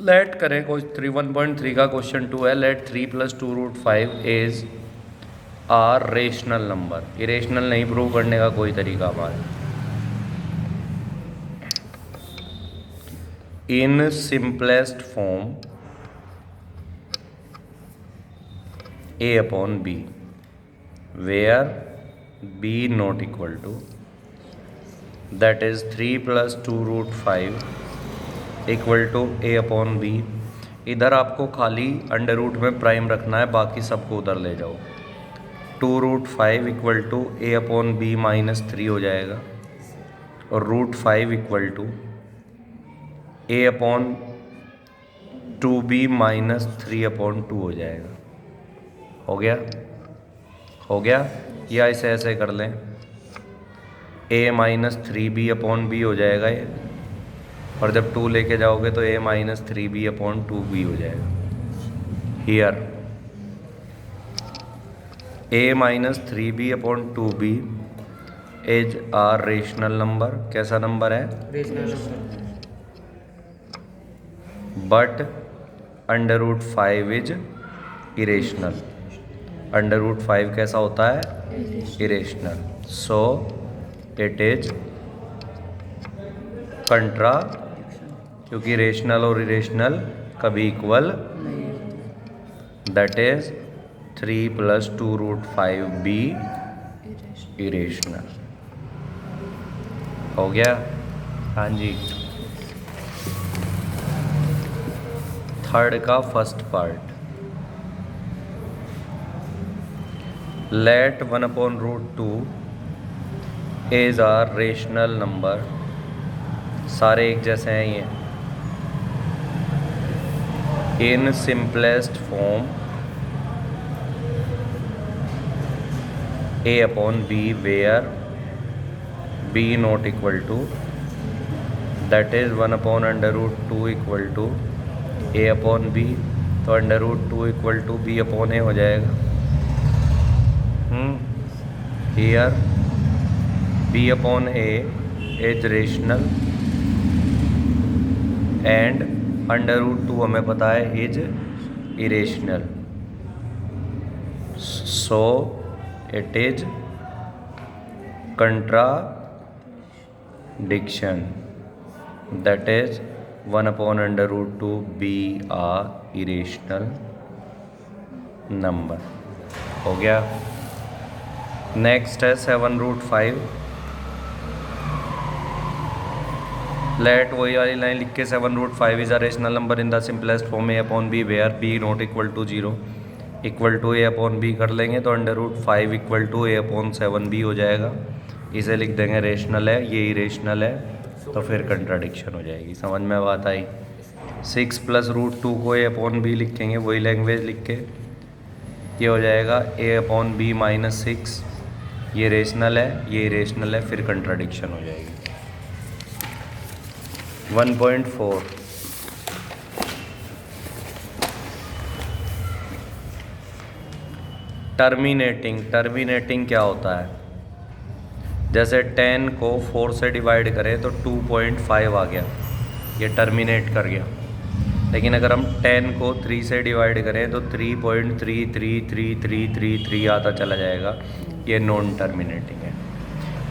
Late करें कोई 1.3 का क्वेश्चन 2 है। Let 3 + 2√5 is are rational number. Irrational नहीं प्रूव करने का कोई तरीका हमारा। In simplest form a/b where b not equal to, that is 3 + 2√5 equal to a/b। इधर आपको खाली अंडर रूट में प्राइम रखना है, बाकी सबको उधर ले जाओ। 2√5 इक्वल टू a/b -3 हो जाएगा और √5 इक्वल टू a/2b -3/2 हो जाएगा। हो गया? हो गया? या इसे ऐसे कर लें, a -3b/b हो जाएगा ये, और जब 2 लेके जाओगे तो a -3b/2b हो जाएगा। Here a -3b/2b is are rational number. कैसा नंबर है? Rational number. But √5 is irrational. √5 कैसा होता है? Irrational. So it is contra, क्योंकि रेशनल और इरेशनल कभी equal, that is 3 + 2√5b irrational. हो गया? हाँ जी। थर्ड का first part, let 1/√2 is are rational number. सारे एक जैसे हैं ये। In simplest form a/b where b not equal to, that is 1/√2 equal to a/b। तो √2 इक्वल टू b/a हो जाएगा। Here b/a is rational and √2 हमें पता है is irrational. So it is contradiction, that is 1/√2 be a irrational number. हो गया? Next है 7√5। Late वही वाली लाइन लिख के 7√5 is a rational number in the simplest form a/b where b not equal to 0 equal to a/b कर लेंगे तो √5 इक्वल टू a/7b हो जाएगा। इसे लिख देंगे रेशनल है, ये इरेशनल है, तो फिर कंट्राडिक्शन हो जाएगी। समझ में बात आई? 6 + √2 को a/b लिखेंगे, वही लैंग्वेज लिख के, ये हो जाएगा a/b -6। ये रेशनल है, ये इरेशनल है, फिर कंट्राडिक्शन हो जाएगी। 1.4 टर्मिनेटिंग क्या होता है? जैसे 10 को 4 से डिवाइड करें तो 2.5 आ गया, ये टर्मिनेट कर गया। लेकिन अगर हम 10 को 3 से डिवाइड करें तो 3.33333 आता चला जाएगा, ये नॉन टर्मिनेटिंग है।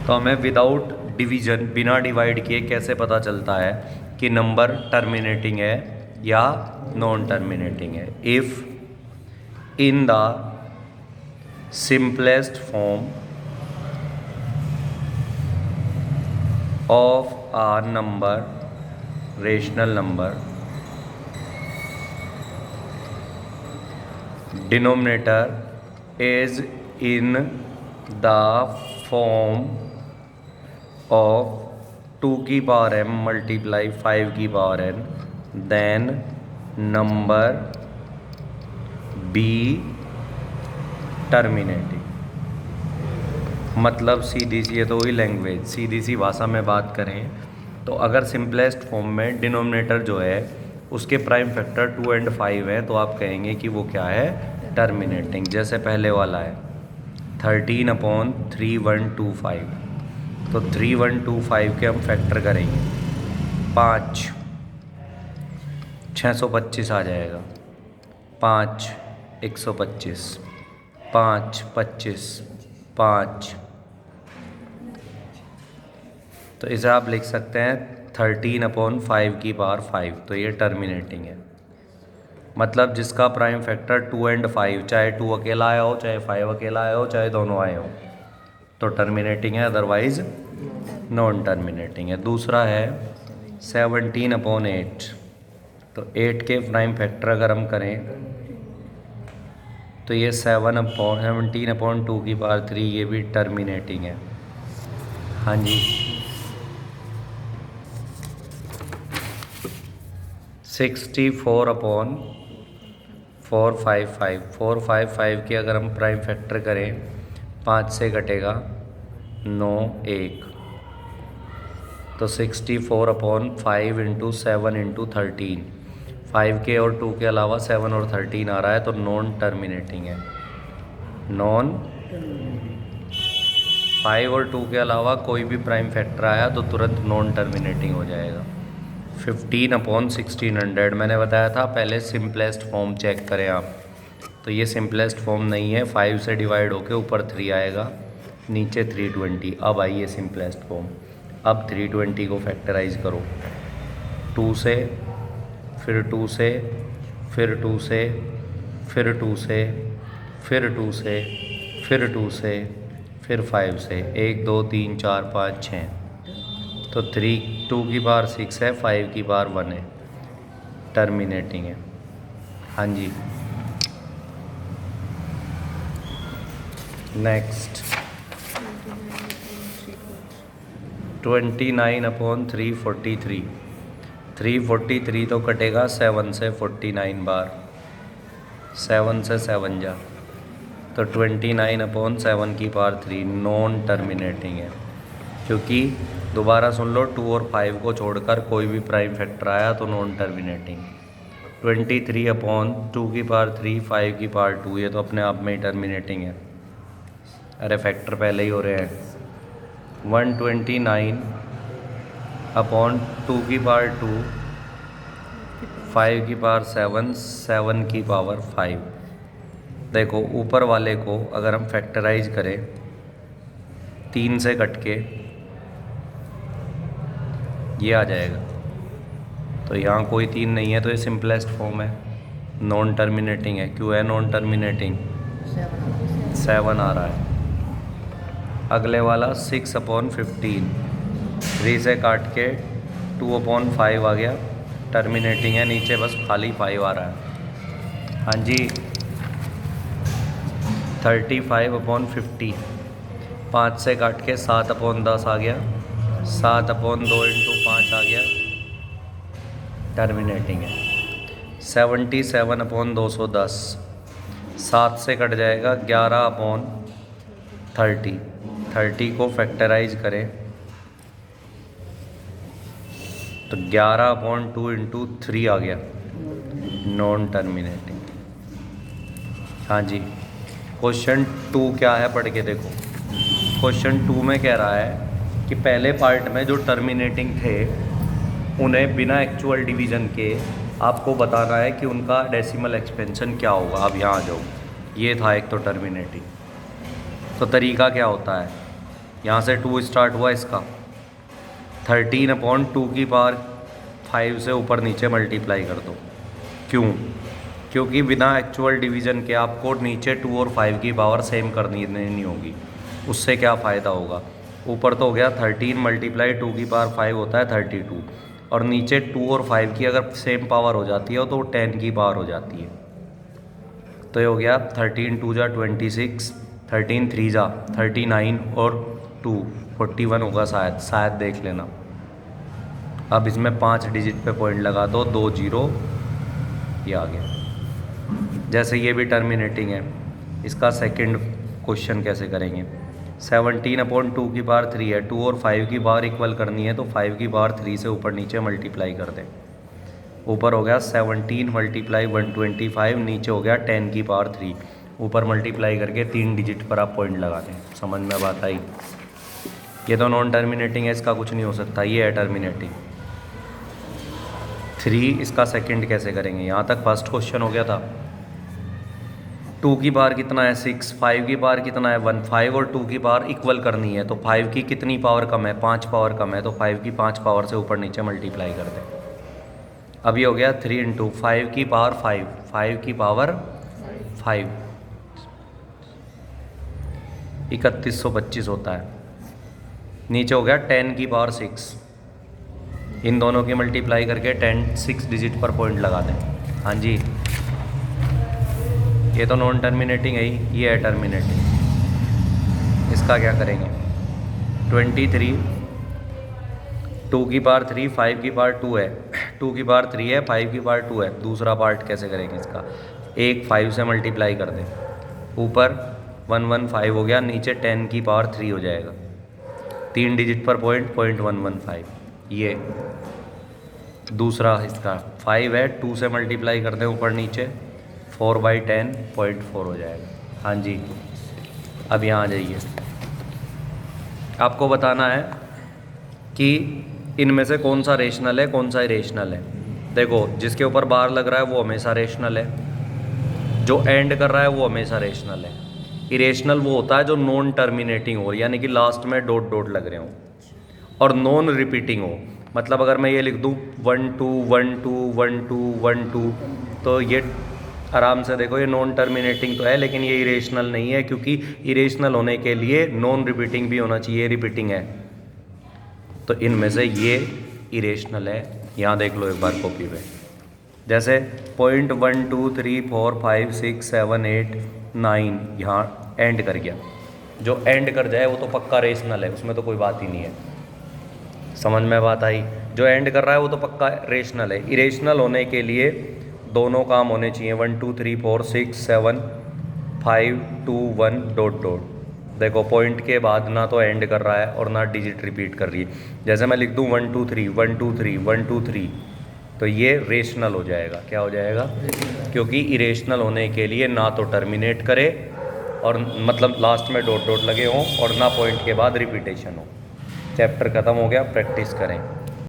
तो हमें विदाउट डिवीजन, बिना डिवाइड किए कैसे पता चलता है कि नंबर टर्मिनेटिंग है या नॉन टर्मिनेटिंग है? If in the simplest form of a number, rational number, denominator is in the form of 2 की पावर m मल्टीप्लाई 5 की power n, then number b terminating. मतलब सीधी सी, ये तो वही लैंग्वेज, सीधी सी भाषा में बात करें तो अगर सिंपलेस्ट फॉर्म में डिनोमिनेटर जो है उसके प्राइम फैक्टर 2 और 5 है तो आप कहेंगे कि वो क्या है? टर्मिनेटिंग। जैसे पहले वाला है 13/3125, तो 3125 के हम फैक्टर करेंगे 5, 625 आ जाएगा। 5 125, 5 25, 5। तो इसे आप लिख सकते हैं 13/5 तो ये टर्मिनेटिंग है। मतलब जिसका प्राइम फैक्टर 2 एंड 5, चाहे 2 अकेला आया हो, चाहे 5 अकेला आया हो, चाहे दोनों आए हो, तो टर्मिनेटिंग है, अदरवाइज नॉन टर्मिनेटिंग है। दूसरा है 17/8। तो 8 के प्राइम फैक्टर अगर हम करें तो ये 17/2 ये भी टर्मिनेटिंग है। हाँ जी। 64/455 की अगर हम प्राइम फैक्टर करें, 5 से कटेगा 9 1, तो 64/5 × 7 × 13। 5 के और 2 के अलावा 7 और 13 आ रहा है, तो नॉन टर्मिनेटिंग है। नॉन 5 और 2 के अलावा कोई भी प्राइम फैक्टर आया तो तुरंत नॉन टर्मिनेटिंग हो जाएगा। 15/1600 मैंने बताया था पहले सिंपलेस्ट फॉर्म चेक करें आप, तो ये सिंपलेस्ट फॉर्म नहीं है। 5 से डिवाइड होके ऊपर 3 आएगा, नीचे 320। अब आइए सिंपलेस्ट फॉर्म। अब 320 को फैक्टराइज करो, 2 से, फिर 2 से, फिर 2 से, फिर 2 से, फिर 2 से, फिर 2 से, फिर 5 से। 1 2 3 4 5 6, तो 2 की पावर 6 है, 5 की पावर 1 है, टर्मिनेटिंग है। हाँ जी। नेक्स्ट 29/343। 343 तो कटेगा 7 से 49 बार, 7 से 7 जा, तो 29/7 की पावर 3 नॉन टर्मिनेटिंग है। क्योंकि दोबारा सुन लो, 2 और 5 को छोड़कर कोई भी प्राइम फैक्टर आया तो नॉन टर्मिनेटिंग। 23/2 की पावर 3, 5 की पावर 2, ये तो अपने आप में ही टर्मिनेटिंग है। अरे फैक्टर पहले ही हो रहे हैं। 129/2 की पावर 2, 5 की पावर 7, 7 की पावर 5। देखो ऊपर वाले को अगर हम फैक्टराइज करें 3 से कट के ये आ जाएगा, तो यहाँ कोई 3 नहीं है, तो ये सिंपलेस्ट फॉर्म है, नॉन टर्मिनेटिंग है। क्यों है नॉन टर्मिनेटिंग? 7 आ रहा है। अगले वाला 6/15, 3 से काट के 2/5 आ गया, टर्मिनेटिंग है, नीचे बस खाली 5 आ रहा है। हाँ जी। 35/50, 5 से काट के 7/10 आ गया, 7/2 × 5 आ गया, टर्मिनेटिंग है। 77/210, 7 से कट जाएगा 11/30। 30 को फैक्टराइज करें तो 11/2 × 3 आ गया, नॉन टर्मिनेटिंग। हाँ जी। क्वेश्चन 2 क्या है पढ़ के देखो। क्वेश्चन 2 में कह रहा है कि पहले पार्ट में जो टर्मिनेटिंग थे उन्हें बिना एक्चुअल डिवीज़न के आपको बताना है कि उनका डेसिमल एक्सपेंशन क्या होगा। अब यहाँ आ जाओ, ये था एक तो टर्मिनेटिंग। तो तरीका क्या होता है, यहाँ से 2 स्टार्ट हुआ, इसका 13/2 की पावर 5 से ऊपर नीचे मल्टीप्लाई कर दो। क्यों? क्योंकि बिना एक्चुअल डिवीज़न के आपको नीचे 2 और 5 की पावर सेम करनी नहीं होगी। उससे क्या फ़ायदा होगा, ऊपर तो हो गया 13 × 2 की पावर 5 होता है 32, और नीचे 2 और 5 की अगर सेम पावर हो जाती है तो 10 की पावर हो जाती है। तो ये हो गया 13 2 जा 26, 13 3 जा 39 और 2 41 होगा शायद देख लेना। अब इसमें 5 डिजिट पे पॉइंट लगा दो, 2 0, ये आ गया। जैसे ये भी टर्मिनेटिंग है, इसका सेकंड क्वेश्चन कैसे करेंगे। 17/2 की पावर 3 है, 2 और 5 की पावर इक्वल करनी है, तो 5 की पावर 3 से ऊपर नीचे मल्टीप्लाई कर दें। ऊपर हो गया 17 × 125, नीचे हो गया 10 की पावर 3। ऊपर मल्टीप्लाई करके 3 डिजिट पर आप पॉइंट लगा दें। समझ में बात आई? ये तो नॉन टर्मिनेटिंग है, इसका कुछ नहीं हो सकता, ये है टर्मिनेटिंग। 3 इसका सेकंड कैसे करेंगे? यहाँ तक फर्स्ट क्वेश्चन हो गया था। 2 की पावर कितना है 6, 5 की पावर कितना है 1, 5 और 2 की पावर इक्वल करनी है तो 5 की कितनी पावर कम है 5 पावर कम है तो 5 की 5 पावर से ऊपर नीचे मल्टीप्लाई कर दें। अब ये हो गया 3 इंटू 5 की पावर 5, 5 की पावर 5 3125 होता है। नीचे हो गया 10 की पावर 6, इन दोनों की मल्टीप्लाई करके 10 6 डिजिट पर पॉइंट लगा दें। हाँ जी, ये तो नॉन टर्मिनेटिंग है ही, ये है टर्मिनेटिंग। इसका क्या करेंगे? 23, 2 की पावर 3, 5 की पावर 2 है, 2 की पावर 3 है, 5 की पावर 2 है। दूसरा पार्ट कैसे करेंगे इसका? एक 5 से मल्टीप्लाई कर दें, ऊपर 115 हो गया, नीचे 10 की पावर 3 हो जाएगा। 3 डिजिट पर पॉइंट 0.115। ये दूसरा इसका 5 है, 2 से मल्टीप्लाई कर दें ऊपर नीचे, 4/10 0.4 हो जाएगा। हाँ जी, अब यहाँ आ जाइए, आपको बताना है कि इनमें से कौन सा रेशनल है कौन सा इरेशनल है। देखो, जिसके ऊपर बार लग रहा है वो हमेशा रेशनल है, जो एंड कर रहा है वो हमेशा रेशनल है। इरेशनल वो होता है जो नॉन टर्मिनेटिंग हो, यानी कि लास्ट में डॉट डॉट लग रहे हो, और नॉन रिपीटिंग हो। मतलब अगर मैं ये लिख दूँ 1 2 1 2 1 2 1 2, तो ये आराम से देखो, ये नॉन टर्मिनेटिंग तो है लेकिन ये इरेशनल नहीं है, क्योंकि इरेशनल होने के लिए नॉन रिपीटिंग भी होना चाहिए, रिपीटिंग है। तो इनमें से ये इरेशनल है। यहाँ देख लो एक बार कॉपी पे, जैसे 0.1 2 3 4 5 6 7 8 9 यहाँ एंड कर गया। जो एंड कर जाए वो तो पक्का रेशनल है, उसमें तो कोई बात ही नहीं है। समझ में बात आई? जो एंड कर रहा है वो तो पक्का रेशनल है। इरेशनल होने के लिए दोनों काम होने चाहिए, 1 2 3 4 6 7 5 2 1 डॉट डॉट। देखो, पॉइंट के बाद ना तो एंड कर रहा है और ना डिजिट रिपीट कर रही है। जैसे मैं लिख दूँ 1 2 3 1 2 3 1 2 3, तो ये रेशनल हो जाएगा। क्या हो जाएगा? क्योंकि इरेशनल होने के लिए ना तो टर्मिनेट करे और मतलब लास्ट में डॉट डॉट लगे हों, और ना पॉइंट के बाद रिपीटेशन हो। चैप्टर ख़त्म हो गया, प्रैक्टिस करें।